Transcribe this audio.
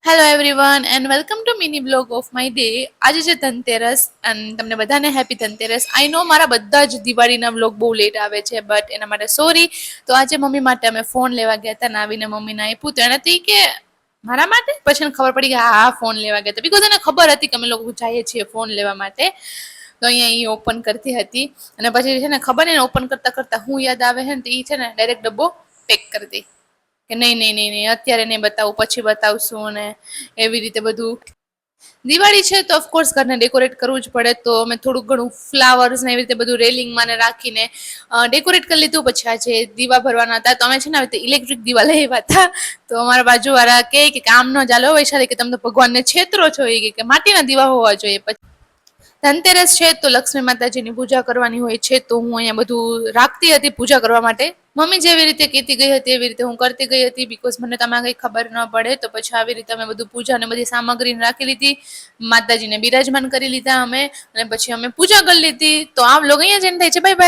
Hello everyone and welcome to mini blog of my day. આજે છે ધનતેરસ અને તમને બધાને હેપી ધનતેરસ. આઈ નો મારા બધા જ દિવાળીના બ્લોગ બહુ લેટ આવે છે, બટ એના માટે સોરી. તો આજે મમ્મી માટે અમે ફોન લેવા ગયા હતા ને આવીને મમ્મીને આપ્યું તો એને હતી કે મારા માટે પછી એને ખબર પડી કે હા ફોન લેવા ગયા હતા, બિકોઝ એને ખબર હતી કે અમે લોકો જઈએ છીએ ફોન લેવા માટે. તો અહીંયા એ ઓપન કરતી હતી અને પછી છે ને ખબર ને ઓપન કરતા કરતા હું યાદ આવે છે ને તો એ છે ને ડાયરેક્ટ ડબ્બો પેક કરી દઈ કે નહીં નહીં નહીં નહીં અત્યારે નહીં બતાવું, પછી બતાવશું ને એવી રીતે બધું. દિવાળી છે તો ઓફકોર્સ ઘરને ડેકોરેટ કરવું જ પડે, તો અમે થોડુંક ઘણું ફ્લાવર્સ ને એવી રીતે બધું રેલિંગમાં ને રાખીને ડેકોરેટ કરી લીધું. પછી આજે દીવા ભરવાના હતા તો અમે છે ને આવી રીતે ઇલેક્ટ્રિક દીવા લઈ આવ્યા હતા. તો અમારા બાજુવાળા કહે કે આમ ન ચાલે વૈશાલી કે તમે તો ભગવાનને છેતરો છો, કે માટીના દીવા હોવા જોઈએ. પછી ધનતેરસ છે તો લક્ષ્મી માતાજીની પૂજા કરવાની હોય છે, તો હું અહીંયા બધું રાખતી હતી પૂજા કરવા માટે. મમ્મી જેવી રીતે કહેતી ગઈ હતી એવી રીતે હું કરતી ગઈ હતી, બિકોઝ મને તમે કંઈ ખબર ન પડે. તો પછી આવી રીતે અમે બધું પૂજા ને બધી સામગ્રીને રાખી લીધી, માતાજીને બિરાજમાન કરી લીધા અમે, અને પછી અમે પૂજા કરી લીધી. તો આ વ્લોગ અહીંયા જ એન્ડ થાય છે. Bye bye.